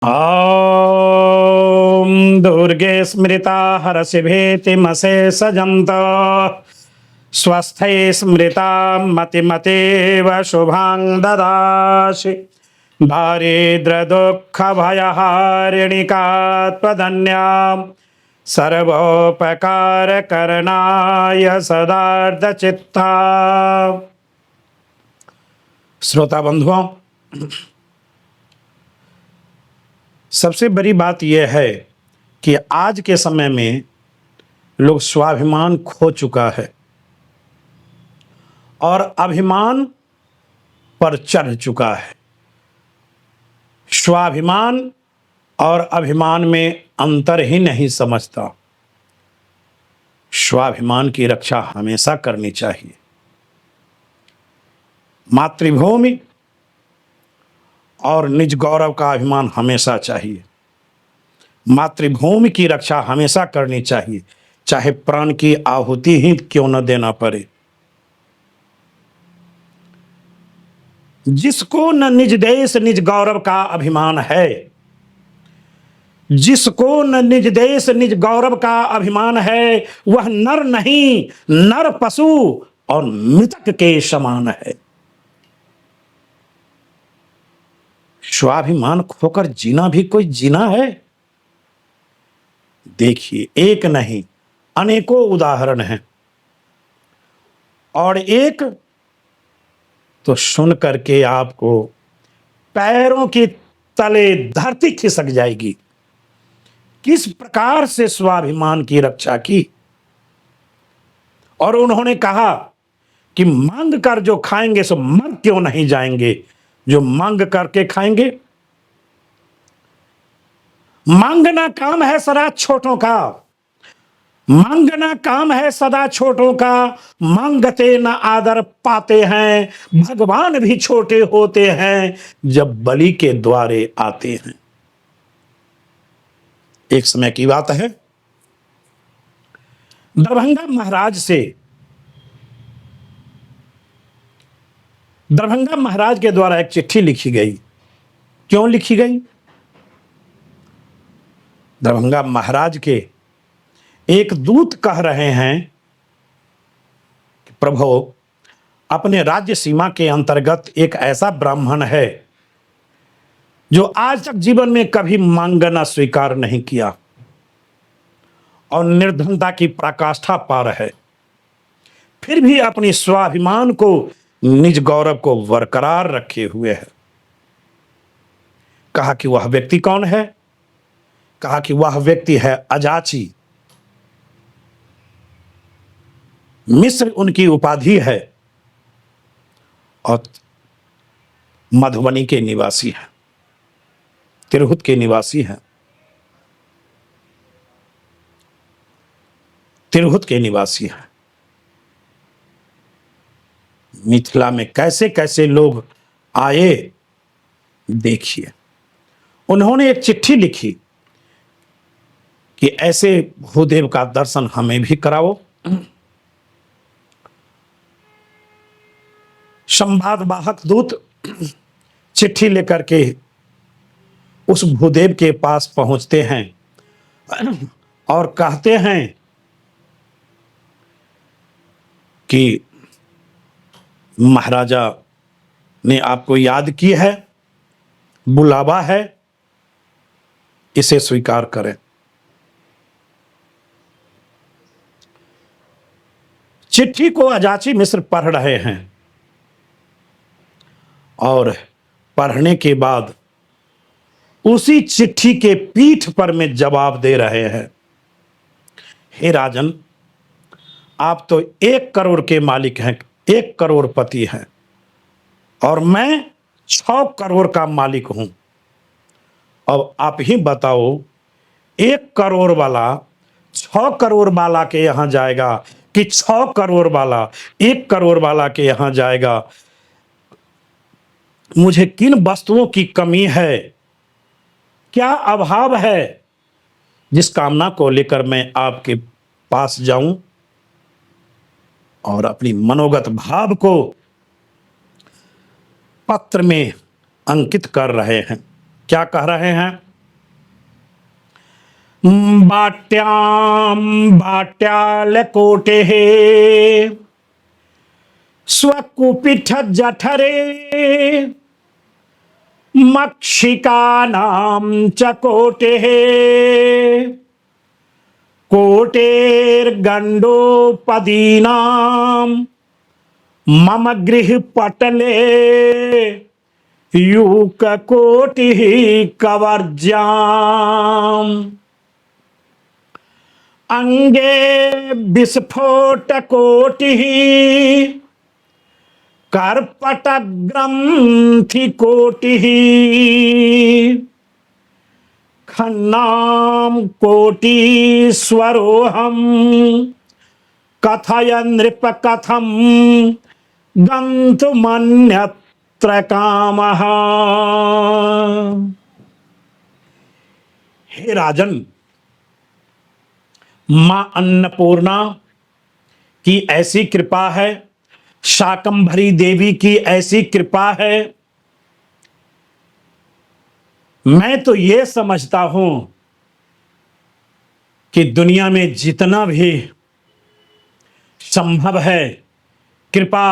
ॐ दुर्गे स्मृता हरसिभेतिमशेषजन्त स्वस्थै स्मृता मतिमतीव शुभां ददासि दारिद्र्यदुःखभयहारिणिका त्वदन्यां सर्वोपकारकरणाय सदार्धचित्ता। श्रोता बंधुओं, सबसे बड़ी बात यह है कि आज के समय में लोग स्वाभिमान खो चुका है और अभिमान पर चढ़ चुका है। स्वाभिमान और अभिमान में अंतर ही नहीं समझता। स्वाभिमान की रक्षा हमेशा करनी चाहिए। मातृभूमि और निज गौरव का अभिमान हमेशा चाहिए। मातृभूमि की रक्षा हमेशा करनी चाहिए, चाहे प्राण की आहुति ही क्यों न देना पड़े। जिसको न निज देश निज गौरव का अभिमान है, जिसको न निज देश निज गौरव का अभिमान है, वह नर नहीं, नर पशु और मृतक के समान है। स्वाभिमान खोकर जीना भी कोई जीना है? देखिए, एक नहीं अनेकों उदाहरण हैं, और एक तो सुन करके आपको पैरों के तले धरती खिसक जाएगी। किस प्रकार से स्वाभिमान की रक्षा की। और उन्होंने कहा कि मांग कर जो खाएंगे सो मर क्यों नहीं जाएंगे। जो मांग करके खाएंगे, मांगना काम है सदा छोटों का, मांगना काम है सदा छोटों का, मांगते न आदर पाते हैं, भगवान भी छोटे होते हैं जब बलि के द्वारे आते हैं। एक समय की बात है, दरभंगा महाराज के द्वारा एक चिट्ठी लिखी गई। क्यों लिखी गई? दरभंगा महाराज के एक दूत कह रहे हैं कि प्रभु, अपने राज्य सीमा के अंतर्गत एक ऐसा ब्राह्मण है जो आज तक जीवन में कभी मांगना स्वीकार नहीं किया और निर्धनता की पराकाष्ठा पार है, फिर भी अपनी स्वाभिमान को, निज गौरव को बरकरार रखे हुए है। कहा कि वह व्यक्ति कौन है? कहा कि वह व्यक्ति है अजाची। मिस्र उनकी उपाधि है और मधुबनी के निवासी है, तिरहुत के निवासी है, तिरहुत के निवासी है। मिथिला में कैसे कैसे लोग आए, देखिए। उन्होंने एक चिट्ठी लिखी कि ऐसे भूदेव का दर्शन हमें भी कराओ। संवाद वाहक दूत चिट्ठी लेकर के उस भूदेव के पास पहुंचते हैं और कहते हैं कि महाराजा ने आपको याद की है, बुलावा है, इसे स्वीकार करें। चिट्ठी को अजाची मिस्र पढ़ रहे हैं और पढ़ने के बाद उसी चिट्ठी के पीठ पर में जवाब दे रहे हैं, हे राजन, आप तो 1 करोड़ के मालिक हैं, 1 करोड़पति हैं, और मैं 6 करोड़ का मालिक हूं। अब आप ही बताओ, 1 करोड़ वाला 6 करोड़ वाला के यहां जाएगा कि 6 करोड़ वाला 1 करोड़ वाला के यहां जाएगा? मुझे किन वस्तुओं की कमी है, क्या अभाव है, जिस कामना को लेकर मैं आपके पास जाऊं और अपनी मनोगत भाव को पत्र में अंकित कर रहे हैं। क्या कह रहे हैं? बाट्यां बाट्यालकोटेः स्वकुपिठ जठरे मक्षिकानां च कोटेः कोटेर्गण्डोपदीनां मम गृहपटले यूककोटिः कवर्ज्याम् अंगे विस्फोटकोटिः कर्पटग्रन्थिकोटिः खन्नां कोटीश्वरोऽहं कथय नृप कथं गन्तुमन्यत्र कामः। हे राजन, मां अन्नपूर्णा की ऐसी कृपा है, शाकंभरी देवी की ऐसी कृपा है, मैं तो ये समझता हूं कि दुनिया में जितना भी संभव है कृपा,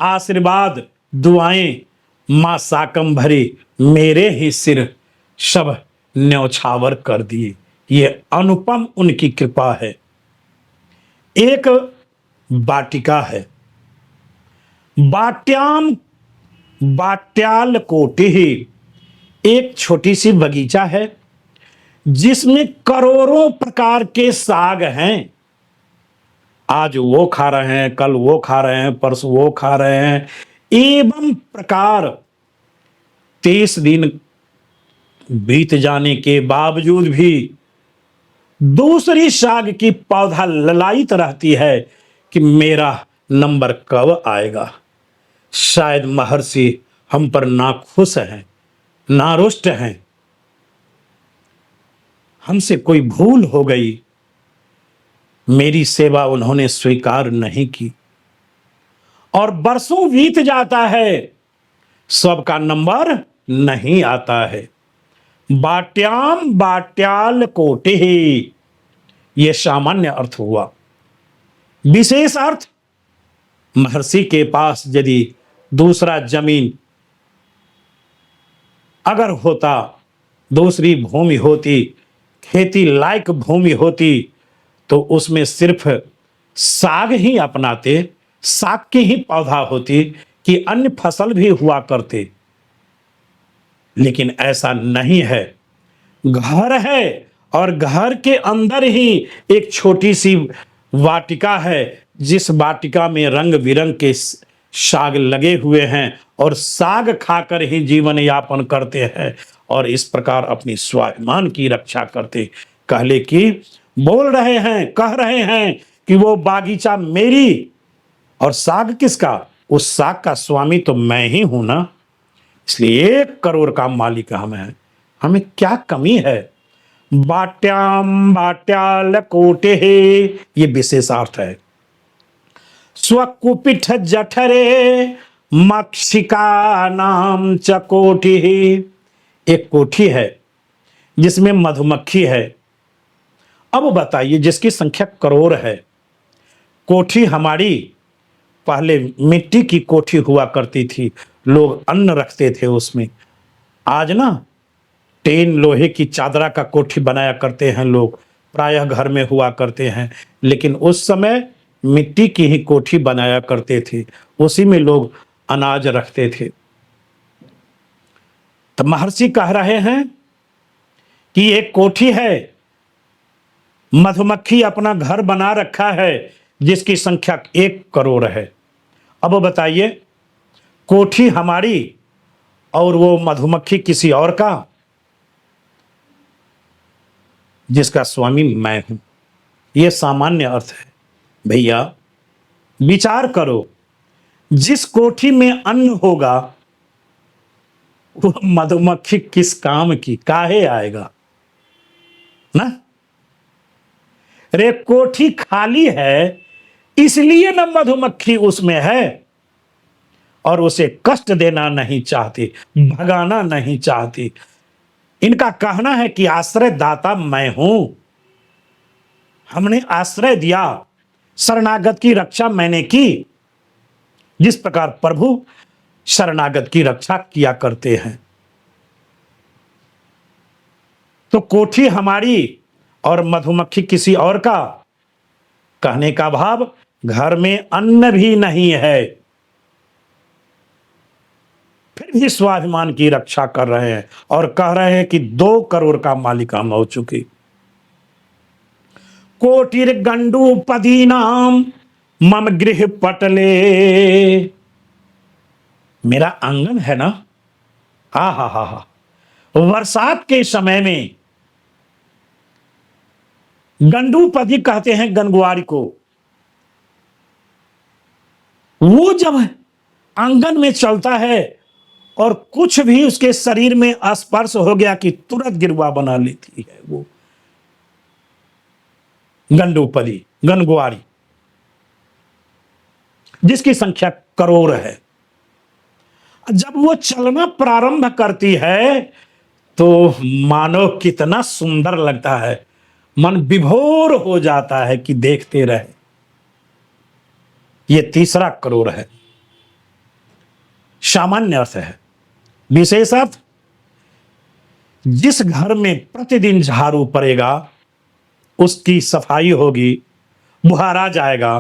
आशीर्वाद, दुआएं मां शाकंभरी मेरे ही सिर सब न्यौछावर कर दिए। ये अनुपम उनकी कृपा है। एक वाटिका है, बाट्याम बाट्याल कोटिः, एक छोटी सी बगीचा है जिसमें करोड़ों प्रकार के साग हैं। आज वो खा रहे हैं, कल वो खा रहे हैं, परसों वो खा रहे हैं, एवं प्रकार 30 दिन बीत जाने के बावजूद भी दूसरी साग की पौधा ललायित रहती है कि मेरा नंबर कब आएगा। शायद महर्षि हम पर नाखुश हैं, नारुष्ट हैं, हमसे कोई भूल हो गई, मेरी सेवा उन्होंने स्वीकार नहीं की। और बरसों बीत जाता है, सबका नंबर नहीं आता है। बाट्याम बाट्याल कोटिः, यह सामान्य अर्थ हुआ। विशेष अर्थ, महर्षि के पास यदि दूसरा जमीन अगर होता, दूसरी भूमि होती, खेती लायक भूमि होती, तो उसमें सिर्फ साग ही अपनाते, साग की ही पौधा होती कि अन्य फसल भी हुआ करते। लेकिन ऐसा नहीं है। घर है और घर के अंदर ही एक छोटी सी वाटिका है, जिस वाटिका में रंग बिरंग के साग लगे हुए हैं और साग खाकर ही जीवन यापन करते हैं और इस प्रकार अपनी स्वाभिमान की रक्षा करते। कहले कि बोल रहे हैं, कह रहे हैं कि वो बागीचा मेरी और साग किसका? उस साग का स्वामी तो मैं ही हूं ना। इसलिए 1 करोड़ का मालिक हम हैं, हमें क्या कमी है। बाट्याम बाट्याल कोटिः, ये विशेषार्थ है। स्वकुपिठ जठरे मक्षिका नाम च कोटिः, एक कोठी है जिसमें मधुमक्खी है। अब बताइए, जिसकी संख्या करोड़ है। कोठी हमारी पहले मिट्टी की कोठी हुआ करती थी, लोग अन्न रखते थे उसमें। आज ना टेन लोहे की चादरा का कोठी बनाया करते हैं लोग, प्रायः घर में हुआ करते हैं। लेकिन उस समय मिट्टी की ही कोठी बनाया करते थे, उसी में लोग अनाज रखते थे। तो महर्षि कह रहे हैं कि एक कोठी है, मधुमक्खी अपना घर बना रखा है जिसकी संख्या 1 करोड़ है। अब बताइए, कोठी हमारी और वो मधुमक्खी किसी और का, जिसका स्वामी मैं हूं। यह सामान्य अर्थ है। भैया विचार करो, जिस कोठी में अन्न होगा वो मधुमक्खी किस काम की, काहे आएगा ना। रे कोठी खाली है इसलिए ना मधुमक्खी उसमें है और उसे कष्ट देना नहीं चाहती, भगाना नहीं चाहती। इनका कहना है कि आश्रय दाता मैं हूं, हमने आश्रय दिया, शरणागत की रक्षा मैंने की, जिस प्रकार प्रभु शरणागत की रक्षा किया करते हैं। तो कोठी हमारी और मधुमक्खी किसी और का, कहने का भाव घर में अन्न भी नहीं है, फिर भी स्वाभिमान की रक्षा कर रहे हैं और कह रहे हैं कि 2 करोड़ का मालिक हम हो चुके। कोटिर गंडूपदीनाम मम गृह पटले, मेरा आंगन है ना, हा, बरसात के समय में गंडूपदी कहते हैं गंगवारी को, वो जब आंगन में चलता है और कुछ भी उसके शरीर में स्पर्श हो गया कि तुरंत गिरवा बना लेती है वो गंडूपदी, गंगवारी, जिसकी संख्या करोड़ है। जब वो चलना प्रारंभ करती है तो मानो कितना सुंदर लगता है, मन विभोर हो जाता है कि देखते रहे। ये 3रा करोड़ है, सामान्य अर्थ है। विशेष अर्थ, जिस घर में प्रतिदिन झाड़ू पड़ेगा, उसकी सफाई होगी, बुहारा जाएगा,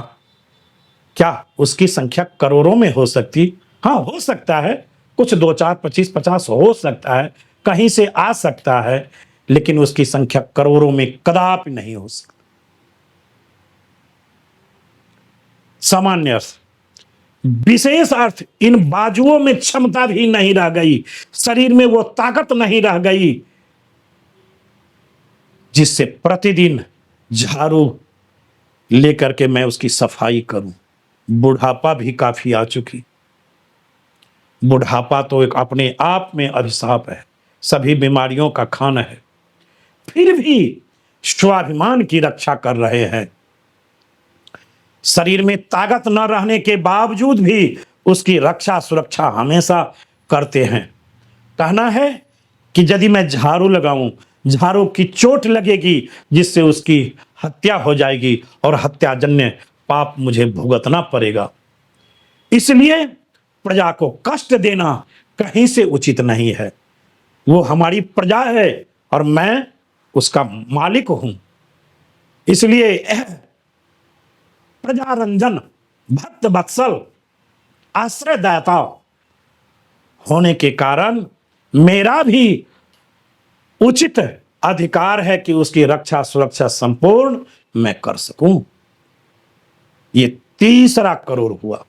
क्या उसकी संख्या करोड़ों में हो सकती? हाँ, हो सकता है, कुछ 2, 4, 25, 50 हो सकता है, कहीं से आ सकता है, लेकिन उसकी संख्या करोड़ों में कदापि नहीं हो सकती। सामान्य अर्थ। विशेष अर्थ, इन बाजुओं में क्षमता भी नहीं रह गई, शरीर में वो ताकत नहीं रह गई जिससे प्रतिदिन झाड़ू लेकर के मैं उसकी सफाई करूं। बुढ़ापा भी काफी आ चुकी। बुढ़ापा तो एक अपने आप में अभिशाप है, सभी बीमारियों का खान है, फिर भी स्वाभिमान की रक्षा कर रहे हैं। शरीर में ताकत न रहने के बावजूद भी उसकी रक्षा सुरक्षा हमेशा करते हैं। कहना है कि यदि मैं झाड़ू लगाऊं, झाड़ू की चोट लगेगी जिससे उसकी हत्या हो जाएगी और हत्याजन्य पाप मुझे भुगतना पड़ेगा, इसलिए प्रजा को कष्ट देना कहीं से उचित नहीं है। वो हमारी प्रजा है और मैं उसका मालिक हूं, इसलिए प्रजारंजन, भक्त वत्सल, आश्रयदाता होने के कारण मेरा भी उचित अधिकार है कि उसकी रक्षा सुरक्षा संपूर्ण मैं कर सकूं। ये 3रा करोड़ हुआ।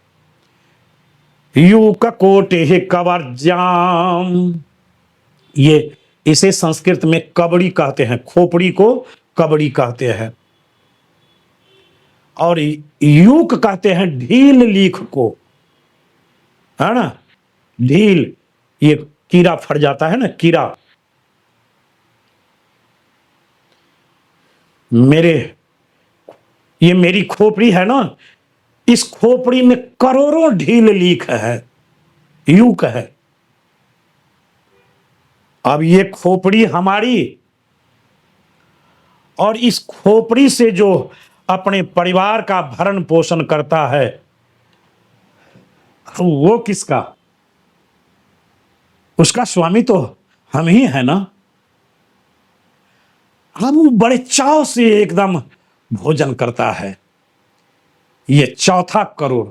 यूक कोटि कवर्जाम, ये इसे संस्कृत में कबड़ी कहते हैं, खोपड़ी को कबड़ी कहते हैं, और यूक कहते हैं ढील लीख को, है ना, ढील, ये कीड़ा फट जाता है ना, कीड़ा। ये मेरी खोपड़ी है ना, इस खोपड़ी में करोड़ों ढील लीख है, यूक है। अब ये खोपड़ी हमारी, और इस खोपड़ी से जो अपने परिवार का भरण पोषण करता है वो किसका? उसका स्वामी तो हम ही है ना। अब वो बड़े चाव से एकदम भोजन करता है। ये 4था करोड़,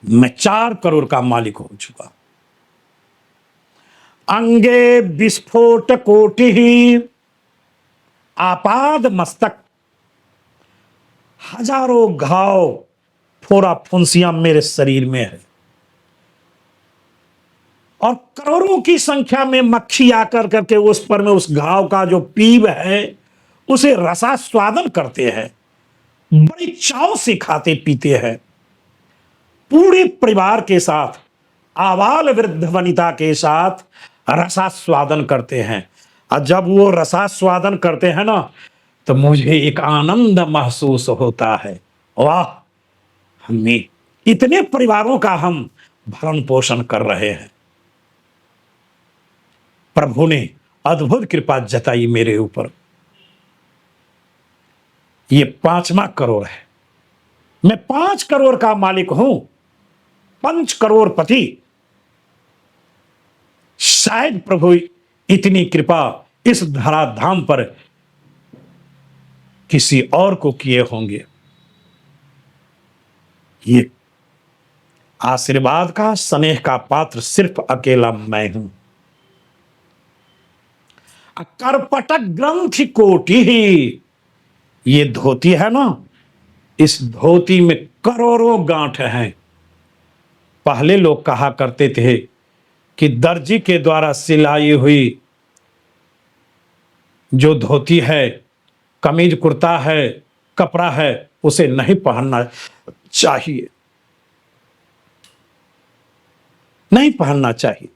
मैं 4 करोड़ का मालिक हो चुका। अंगे विस्फोट कोटि ही आपाद मस्तक, हजारों घाव, फोड़ा फुंसियां मेरे शरीर में है, और करोड़ों की संख्या में मक्खी आकर करके उस पर में उस घाव का जो पीप है उसे रसास्वादन करते हैं, बड़ी चाव से खाते पीते हैं, पूरे परिवार के साथ, आबाल वृद्ध वनिता के साथ रसास्वादन करते हैं। और जब वो रसास्वादन करते हैं ना, तो मुझे एक आनंद महसूस होता है। वाह, हमें इतने परिवारों का हम भरण पोषण कर रहे हैं। प्रभु ने अद्भुत कृपा जताई मेरे ऊपर। ये 5वां करोड़ है। मैं 5 करोड़ का मालिक हूं, 5 करोड़पति। शायद प्रभु इतनी कृपा इस धराधाम पर किसी और को किए होंगे। ये आशीर्वाद का, स्नेह का पात्र सिर्फ अकेला मैं हूं। कर्पटक ग्रंथि कोटि ही, ये धोती है ना, इस धोती में करोड़ों गांठ हैं। पहले लोग कहा करते थे कि दर्जी के द्वारा सिलाई हुई जो धोती है, कमीज कुर्ता है, कपड़ा है, उसे नहीं पहनना चाहिए, नहीं पहनना चाहिए।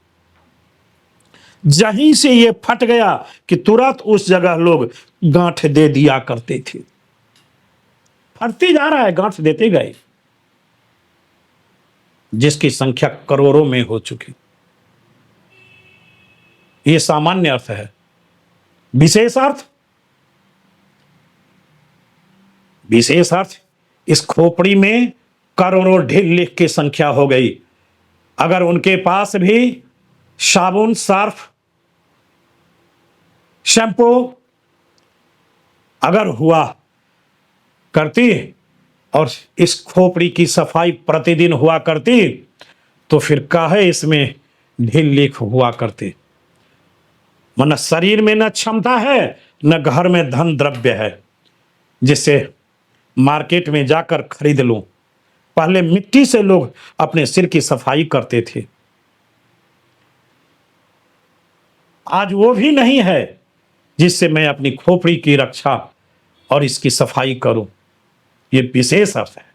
जहीं से ये फट गया कि तुरंत उस जगह लोग गांठ दे दिया करते थे। फटती जा रहा है, गांठ देते गए, जिसकी संख्या करोड़ों में हो चुकी। ये सामान्य अर्थ है। विशेष अर्थ, विशेष अर्थ, इस खोपड़ी में करोड़ों ढील लिख की संख्या हो गई। अगर उनके पास भी साबुन, सर्फ, शैम्पू अगर हुआ करती और इस खोपड़ी की सफाई प्रतिदिन हुआ करती, तो फिर काहे इसमें ढील लिख हुआ करते। वरना शरीर में न क्षमता है, न घर में धन द्रव्य है जिससे मार्केट में जाकर खरीद लूं। पहले मिट्टी से लोग अपने सिर की सफाई करते थे, आज वो भी नहीं है जिससे मैं अपनी खोपड़ी की रक्षा और इसकी सफाई करूं। ये विशेष अर्थ है।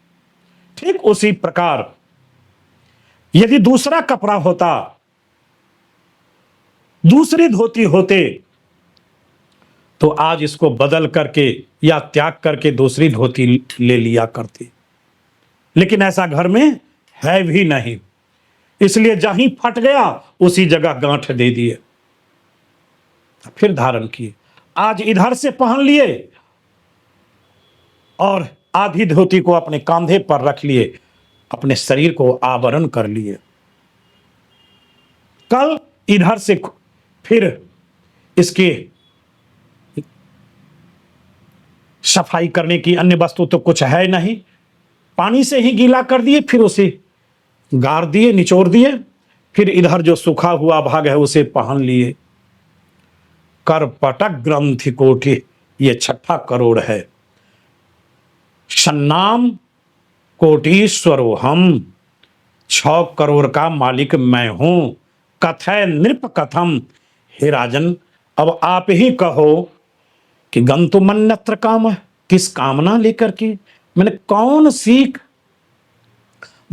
ठीक उसी प्रकार यदि दूसरा कपड़ा होता, दूसरी धोती होते, तो आज इसको बदल करके या त्याग करके दूसरी धोती ले लिया करते। लेकिन ऐसा घर में है भी नहीं, इसलिए जहीं फट गया उसी जगह गांठ दे दिए, फिर धारण किए। आज इधर से पहन लिए और आधी धोती को अपने कंधे पर रख लिए, अपने शरीर को आवरण कर लिए। कल इधर से फिर इसके सफाई करने की अन्य वस्तु तो कुछ है नहीं, पानी से ही गीला कर दिए, फिर उसे गार दिए, निचोड़ दिए, फिर इधर जो सूखा हुआ भाग है उसे पहन लिए। कर्पटक ग्रंथि कोटि, ये 6वां करोड़ है। सन्नाम कोटीश्वरो हम, 6 करोड़ का मालिक मैं हूं। कथय नृप कथम, हे राजन अब आप ही कहो कि गंतुमन्यत्र काम, किस कामना लेकर के, मैंने कौन सी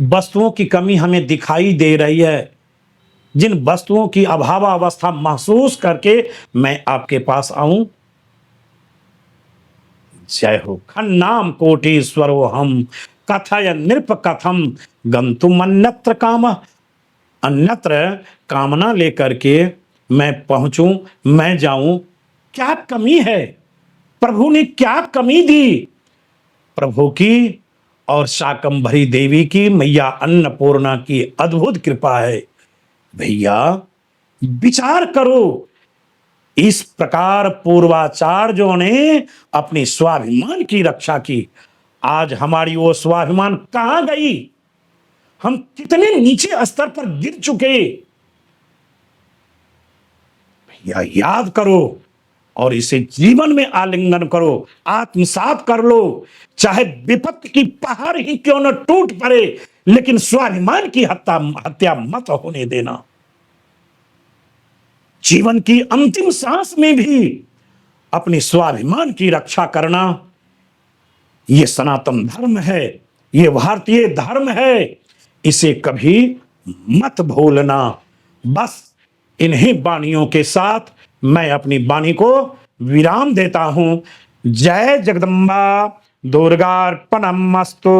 वस्तुओं की कमी हमें दिखाई दे रही है, जिन वस्तुओं की अभावावस्था महसूस करके मैं आपके पास आऊं। जय हो। खन्नाम कोटीश्वरो हम, कथय नृप कथम गंतुम अन्यत्र काम, अन्यत्र कामना लेकर के मैं पहुंचूं, मैं जाऊं। क्या कमी है, प्रभु ने क्या कमी दी। प्रभु की और शाकंभरी देवी की, मैया अन्नपूर्णा की अद्भुत कृपा है। भैया विचार करो, इस प्रकार पूर्वाचार्यों ने अपने स्वाभिमान की रक्षा की, आज हमारी वो स्वाभिमान कहां गई। हम कितने नीचे स्तर पर गिर चुके। भैया याद करो और इसे जीवन में आलिंगन करो, आत्मसात कर लो। चाहे विपत्ति की पहाड़ ही क्यों न टूट पड़े, लेकिन स्वाभिमान की हत्या मत होने देना। जीवन की अंतिम सांस में भी अपने स्वाभिमान की रक्षा करना, यह सनातन धर्म है, यह भारतीय धर्म है। इसे कभी मत भूलना। बस इन्हीं वाणियों के साथ मैं अपनी वाणी को विराम देता हूं। जय जगदम्बा दुर्गार्पणमस्तु।